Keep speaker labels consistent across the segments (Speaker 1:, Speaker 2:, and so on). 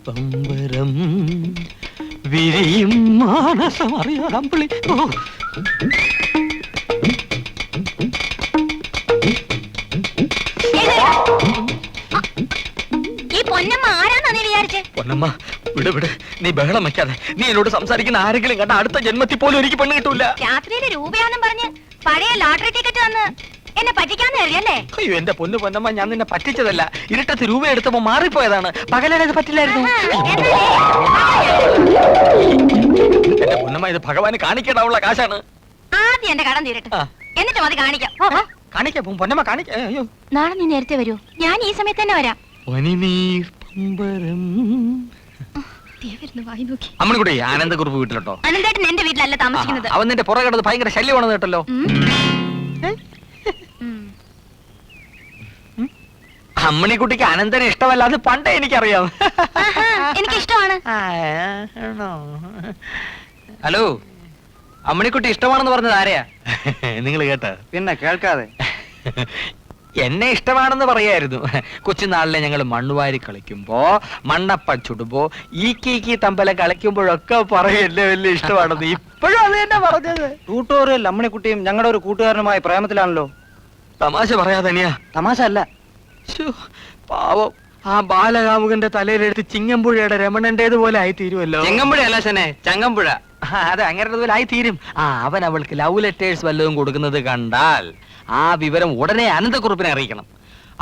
Speaker 1: പമ്പരം വിരിയും മാനസമറിയാളി. പൊന്നമ്മ വിട് വിട്, നീ ബഹളം വെക്കാതെ. നീ എന്നോട് സംസാരിക്കുന്ന ആരെങ്കിലും കണ്ട അടുത്ത ജന്മത്തിൽ പോലും എനിക്ക് പെണ്ണ് കിട്ടൂല.
Speaker 2: രാത്രിയിലെ രൂപയാണെന്നും പറഞ്ഞ് പഴയ ലോട്ടറി ടിക്കറ്റ് വന്ന് എന്നെ പറ്റിക്കാന്ന് അറിയല്ലേ?
Speaker 1: അയ്യോ എന്റെ പൊന്നമ്മ, ഞാൻ നിന്നെ പറ്റിച്ചതല്ല. ഇരുട്ടത്ത് രൂപ എടുത്തപ്പോ മാറിപ്പോയതാണ്. പകലത് പറ്റില്ലായിരുന്നു. എന്റെ പൊന്നമ്മ, ഇത് ഭഗവാന് കാണിക്കേണ്ടാവുള്ള കാശാണ്.
Speaker 2: ആദ്യം എന്റെ കടം തീരട്ടെ, എന്നിട്ട് മതി കാണിക്കാം.
Speaker 1: കാണിക്കാം പൊന്നമ്മ, കാണിക്കാം. അയ്യോ
Speaker 2: നാളെ നീ നേരത്തെ വരൂ, ഞാൻ ഈ സമയത്ത് തന്നെ വരാം.
Speaker 1: അമ്മണിക്കുട്ടി ആനന്ദക്കുറിപ്പ് വീട്ടിലോട്ടോ?
Speaker 2: അനന്തേട്ടൻ എന്റെ വീട്ടിലല്ല താമസിക്കുന്നത്.
Speaker 1: അവൻ നിന്റെ പുറകെ കിടന്ന് ഭയങ്കര ശല്യമാണെന്ന് കേട്ടല്ലോ. അമ്മണിക്കുട്ടിക്ക് അനന്തനെ ഇഷ്ടമല്ല, അത് പണ്ടേ എനിക്കറിയാം.
Speaker 2: എനിക്ക് ഇഷ്ടമാണ്.
Speaker 1: ഹലോ, അമ്മണിക്കുട്ടി ഇഷ്ടമാണെന്ന് പറഞ്ഞത് ആരെയാ? നിങ്ങൾ കേട്ട?
Speaker 3: പിന്നെ കേൾക്കാതെ.
Speaker 1: എന്നെ ഇഷ്ടമാണെന്ന് പറയായിരുന്നു. കൊച്ചുനാളിലെ ഞങ്ങൾ മണ്ണുവാരി കളിക്കുമ്പോ, മണ്ണപ്പ ചുടുമ്പോ, ഈ തമ്പല കളിക്കുമ്പോഴൊക്കെ പറയും എന്നെ വലിയ ഇഷ്ടമാണെന്ന്. ഇപ്പോഴും അത് തന്നെ പറഞ്ഞത്.
Speaker 3: ട്യൂട്ടോറിയൽ അമ്മണിക്കുട്ടിയും ഞങ്ങളുടെ ഒരു കൂട്ടുകാരനുമായി പ്രേമത്തിലാണല്ലോ.
Speaker 1: തമാശ പറയാതനിയാ?
Speaker 3: തമാശ അല്ല.
Speaker 1: പാവം, ആ ബാലകാമുകന്റെ തലയിലെടുത്ത് ചിങ്ങമ്പുഴയുടെ രമണന്റേതുപോലെ ആയി തീരുമല്ലോ.
Speaker 3: ചിങ്ങമ്പുഴ അല്ല ശനെ, ചങ്ങമ്പുഴ.
Speaker 1: അതെ, അങ്ങനതുപോലെ ആയി തീരും. അവൻ അവൾക്ക് ലവ് ലെറ്റേഴ്സ് വല്ലതും കൊടുക്കുന്നത് കണ്ടാൽ ആ വിവരം ഉടനെ അനന്തക്കുറിപ്പിനെ അറിയിക്കണം.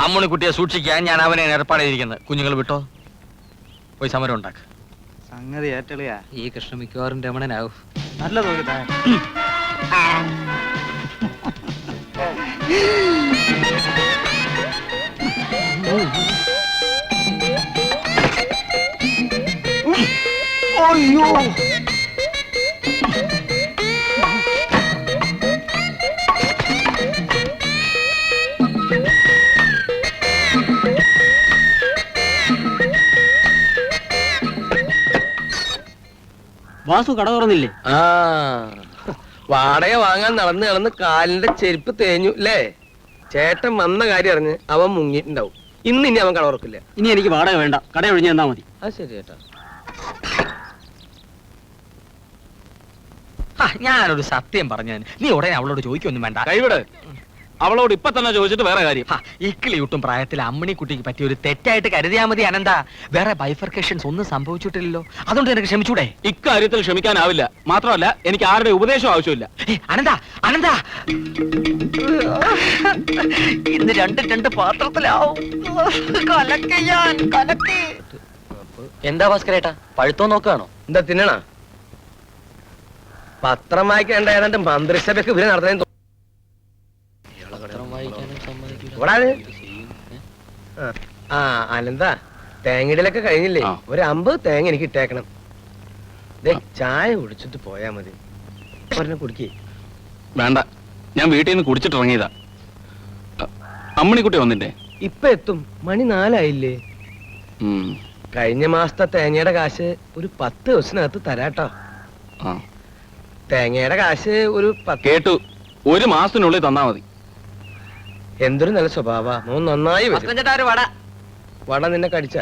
Speaker 1: അമ്മണിക്കുട്ടിയെ സൂക്ഷിക്കാൻ ഞാൻ അവനെ ഏർപ്പാടായിരിക്കുന്നത്. കുഞ്ഞുങ്ങൾ വിട്ടോ, പോയി സമരം ഉണ്ടാക്ക്.
Speaker 3: സംഗതി ഏറ്റളിയാ.
Speaker 1: ഈ കൃഷ്ണ മിക്കവാറും രമണനാവും.
Speaker 3: നല്ല തോന്നുക.
Speaker 1: അയ്യോ,
Speaker 3: വാസു കട തുറന്നില്ലേ?
Speaker 4: വാടക വാങ്ങാൻ നടന്ന് കാലിന്റെ ചെരുപ്പ് തേഞ്ഞു അല്ലേ? ചേട്ടൻ വന്ന കാര്യം അറിഞ്ഞ് അവൻ മുങ്ങിയിട്ടുണ്ടാവും. ഇനി അവൻ കട തുറക്കില്ല.
Speaker 3: ഇനി എനിക്ക് വാടക വേണ്ട, കട ഒഴിഞ്ഞു തന്നാ മതി.
Speaker 4: അത് ശരി ചേട്ടാ.
Speaker 1: ഞാനൊരു സത്യം പറഞ്ഞു, നീ ഉടനെ അവളോട് ചോദിക്കൊന്നും വേണ്ട.
Speaker 3: കൈവിട്. അവളോട് ഇപ്പൊ തന്നെ ചോദിച്ചിട്ട് വേറെ കാര്യം.
Speaker 1: ഇക്കിളിയൂട്ടും പ്രായത്തിൽ അമ്മണിക്കുട്ടിക്ക് പറ്റിയ ഒരു തെറ്റായിട്ട് കരുതിയാ മതി അനന്ത. വേറെ ബൈഫർക്കേഷൻസ് ഒന്നും സംഭവിച്ചിട്ടില്ലല്ലോ, അതുകൊണ്ട് എനിക്ക് ക്ഷമിച്ചൂടെ?
Speaker 3: ഇക്കാര്യത്തിൽ ക്ഷമിക്കാനാവില്ല. മാത്രമല്ല, എനിക്ക് ആരുടെ ഉപദേശവും ആവശ്യമില്ല.
Speaker 1: അനന്ത, ഇന്ന് രണ്ട് പാത്രത്തിലാവും.
Speaker 4: എന്താ ഭാസ്കരേട്ടാ, പഴുത്തോ നോക്കാണോ? എന്താ തിന്നണ? പത്രം വായിക്കേണ്ട ഏതാണ്ട് മന്ത്രിസഭയ്ക്ക് ഇവര് നടത്തുന്ന അനന്താ, തേങ്ങയിടലൊക്കെ കഴിഞ്ഞില്ലേ? ഒരു 50 തേങ്ങ എനിക്ക് ഇട്ടേക്കണം. ചായ കുടിച്ചിട്ട് പോയാ മതി. കുടിക്കേ?
Speaker 3: വേണ്ട, ഞാൻ വീട്ടിൽ നിന്ന് കുടിച്ചിട്ട് ഇറങ്ങിയതാ. അമ്മണിക്കുട്ടി വന്നില്ലേ?
Speaker 4: ഇപ്പൊ എത്തും. മണി 4 ആയില്ലേ? കഴിഞ്ഞ മാസത്തെ തേങ്ങയുടെ കാശ് ഒരു 10 ദിവസത്തിനകത്ത് തരാട്ടോ. തേങ്ങയുടെ കാശ് ഒരു 10.
Speaker 3: കേട്ടു, ഒരു മാസത്തിനുള്ളിൽ തന്നാ മതി.
Speaker 4: എന്തൊരു നല്ല സ്വഭാവ. നന്നായി വട നിന്നെ കടിച്ച.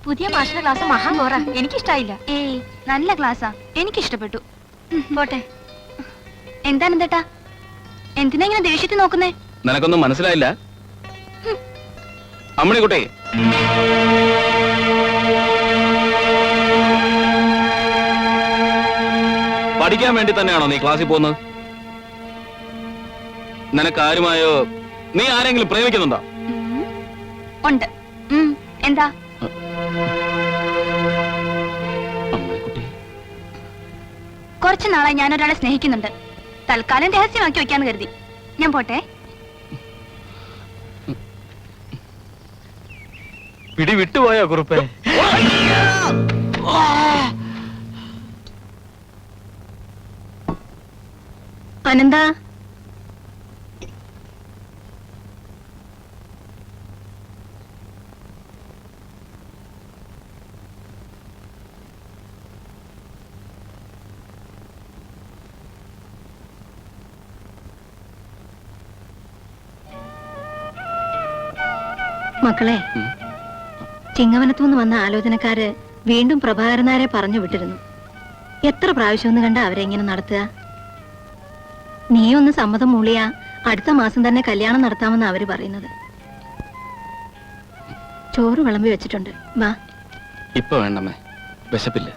Speaker 2: പുതിയ മാഷിന്റെ ക്ലാസ് മഹാഘോറ, എനിക്കിഷ്ടായില്ല. ഏയ്, നല്ല ക്ലാസ്സാ, എനിക്കിഷ്ടപ്പെട്ടു. പോട്ടെ. എന്താണെന്തേട്ടാ, എന്തിനാ ഇങ്ങനെ ദേഷ്യത്തിൽ നോക്കുന്നേ?
Speaker 3: നിനക്കൊന്നും മനസ്സിലായില്ല അമ്മണിക്കുട്ടി? പഠിക്കാൻ വേണ്ടി തന്നെയാണോ നീ ക്ലാസ്സിൽ പോകുന്നത്? നിനക്കാരുമായോ നീ ആരെങ്കിലും പ്രേമിക്കുന്നുണ്ടോ?
Speaker 2: ഉണ്ട്. എന്താ? കുറച്ചു നാളായി ഞാൻ ഒരാളെ സ്നേഹിക്കുന്നുണ്ട്. തൽക്കാലം രഹസ്യമാക്കി വെക്കാന്ന് കരുതി. ഞാൻ പോട്ടെ.
Speaker 1: പിടി വിട്ടുപോയോ കുറുപ്പേ?
Speaker 2: അനന്ത, മക്കളെ,
Speaker 5: ചിങ്ങവനത്തുനിന്ന് വന്ന ആലോചനക്കാര് വീണ്ടും പ്രഭാകരനാരെ പറഞ്ഞു വിട്ടിരുന്നു. എത്ര പ്രാവശ്യം ഒന്ന് കണ്ട അവരെ ഇങ്ങനെ നടത്തുക? നീ ഒന്ന് സമ്മതം മൂളിയാ അടുത്ത മാസം തന്നെ കല്യാണം നടത്താമെന്ന് അവര് പറയുന്നത്. ചോറ് വിളമ്പി വെച്ചിട്ടുണ്ട്, വാ.
Speaker 3: ഇപ്പൊ വേണ്ടമ്മേ, വിശപ്പില്ല.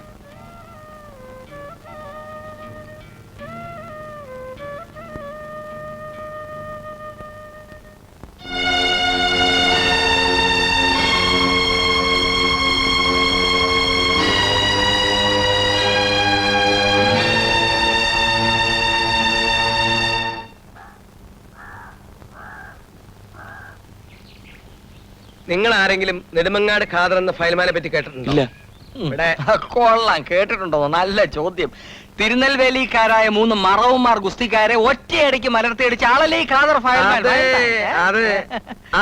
Speaker 4: നിങ്ങൾ ആരെങ്കിലും നെടുമങ്ങാട് ഖാദർ എന്ന ഫയൽമാനെ പറ്റി കേട്ടിട്ടുണ്ടോ?
Speaker 3: ഇല്ല.
Speaker 4: ഇവിടെ
Speaker 1: കൊള്ളാം, കേട്ടിട്ടുണ്ടോ? നല്ല ചോദ്യം. തിരുനെൽവേലിക്കാരായ 3 മറവന്മാർ ഗുസ്തിക്കാരെ ഒറ്റയടിക്ക് മലർത്തിയടിച്ച് ആളല്ലേ ഈ ഖാദർ ഫയൽമാൻ?
Speaker 4: അതെ,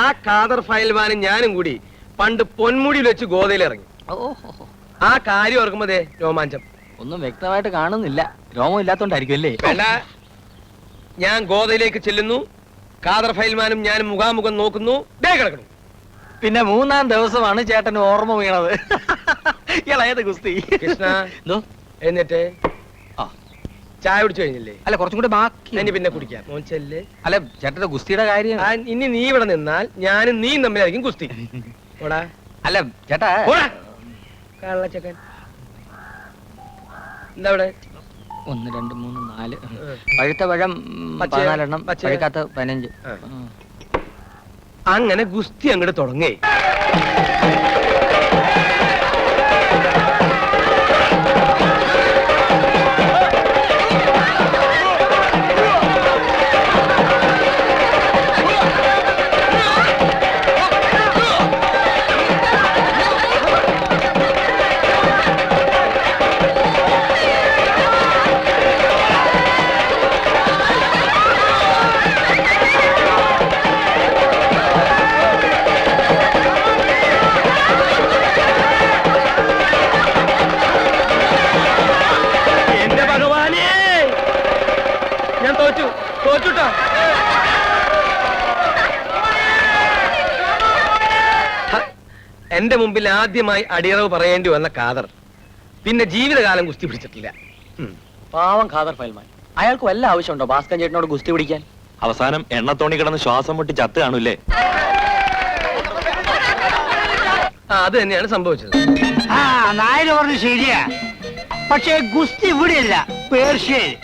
Speaker 4: ആ ഖാദർ ഫയൽമാനും ഞാനും കൂടി പണ്ട് പൊന്മുടിയിൽ വെച്ച് ഗോതയിൽ ഇറങ്ങി.
Speaker 1: ഓഹോ,
Speaker 4: ആ കാര്യം ഓർക്കുമ്പോഴേ രോമാഞ്ചം.
Speaker 1: ഒന്നും വ്യക്തമായിട്ട് കാണുന്നില്ല. രോമം ഇല്ലാത്തോണ്ടായിരിക്കും അല്ലേ?
Speaker 4: വേണ്ട, ഞാൻ ഗോതയിലേക്ക് ചെല്ലുന്നു. ഖാദർ ഫയൽമാനും ഞാനും മുഖാമുഖം നോക്കുന്നു. ദേ കിടക്കണം.
Speaker 1: പിന്നെ 3-ാം ദിവസമാണ് ചേട്ടന് ഓർമ്മ വീണത്. ഇളയത് ഗുസ്തി.
Speaker 4: കൃഷ്ണ,
Speaker 1: എന്തോ?
Speaker 4: എന്നിട്ട്
Speaker 1: ആ,
Speaker 4: ചായ കുടിച്ചു കഴിഞ്ഞില്ലേ?
Speaker 1: അല്ല, കുറച്ചും കൂടി ബാക്കി.
Speaker 4: ഇനി പിന്നെ കുടിക്കാം. മോൻ ചെല്ല്.
Speaker 1: അല്ല, ചേട്ടന്റെ ഗുസ്തിയുടെ കാര്യം.
Speaker 4: ഇനി നീ ഇവിടെ നിന്നാൽ ഞാനും നീയും തമ്മിലായിരിക്കും ഗുസ്തി. ഓടാ.
Speaker 1: അല്ല ചേട്ടാ,
Speaker 4: കള്ളച്ചക്കൻ എന്താ ഇവിടെ?
Speaker 1: 1 2 3 4 പഴുത്ത പഴം
Speaker 4: പച്ച,
Speaker 1: 14 എണ്ണം,
Speaker 4: പച്ച.
Speaker 1: പഴുക്കാത്ത 15.
Speaker 4: അങ്ങനെ ഗുസ്തി അങ്ങോട്ട് തുടങ്ങേ. തോറ്റുട്ടോ. എന്റെ മുമ്പിൽ ആദ്യമായി അടിയറവ് പറയേണ്ടി വന്ന ഖാദർ പിന്നെ ജീവിതകാലം ഗുസ്തി പിടിച്ചിട്ടില്ല.
Speaker 1: പാവം ഖാദർ ഫയൽമാൻ. അയാൾക്ക് വല്ല ആവശ്യമുണ്ടോ ഭാസ്കർ ചേട്ടനോട് ഗുസ്തി പിടിക്കാൻ?
Speaker 3: അവസാനം എണ്ണത്തോണി കിടന്ന് ശ്വാസം മുട്ടി ചത്ത് കാണൂല്ലേ?
Speaker 4: അത് തന്നെയാണ് സംഭവിച്ചത്.
Speaker 6: നായർ പറഞ്ഞു ശരിയാ. പക്ഷേ ഗുസ്തി ഇവിടെയല്ല, പേർഷ്യയിൽ.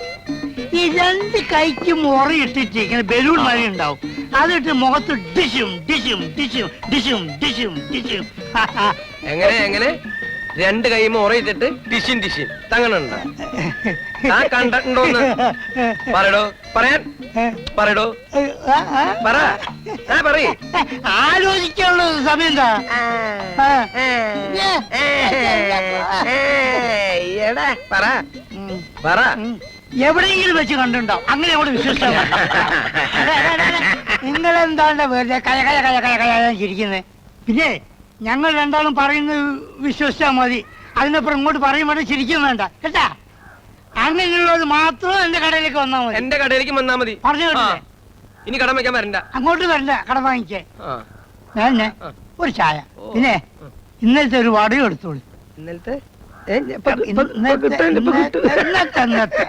Speaker 6: ഈ 2 കൈക്കും മുറയിട്ടിട്ട് ഇങ്ങനെ ബലൂൺ മഴ ഉണ്ടാവും. അതിട്ട് മുഖത്ത് ഡിഷും ഡിഷും ഡിഷും ഡിഷും ഡിഷും ഡിഷും.
Speaker 4: എങ്ങനെ 2 കൈമ ഉറയിട്ടിട്ട് ഡിഷിൻ ഡിഷിൻ തങ്ങളുണ്ടോ? ആ കണ്ടിട്ടുണ്ടോന്ന് പറയടോ. പറയടോ. പറയേ.
Speaker 6: ആലോചിക്കാനുള്ള സമയം എന്താ?
Speaker 4: പറ.
Speaker 6: എവിടെയെങ്കിലും വെച്ച് കണ്ടിട്ടുണ്ടാവും. അങ്ങനെ അവിടെ വിശ്വസിച്ചാൽ നിങ്ങൾ എന്താണ്ട് വെറുതെ കയ കയ കയ കയ കയ ചിരിക്കുന്നത്? പിന്നെ ഞങ്ങൾ രണ്ടാളും പറയുന്നത് വിശ്വസിച്ചാൽ മതി. അതിനപ്പുറം ഇങ്ങോട്ട് പറയുമ്പോൾ ചിരിക്കും വേണ്ട കേട്ടാ. അങ്ങനെയുള്ളത് മാത്രം എന്റെ കടയിലേക്ക് വന്നാൽ മതി.
Speaker 4: എന്റെ കടയിലേക്ക് വന്നാൽ മതി.
Speaker 6: പറഞ്ഞു കേട്ടില്ലേ?
Speaker 4: ഇനി കടം വയ്ക്കാൻ വരണ്ട.
Speaker 6: അങ്ങോട്ട് വരണ്ട കടം വാങ്ങിക്കേ. ഞാൻ ഒരു ചായ, പിന്നെ ഇന്നലത്തെ ഒരു വടയും എടുത്തോളൂ.
Speaker 4: ഇന്നലത്തെ
Speaker 6: ഇന്നത്തെ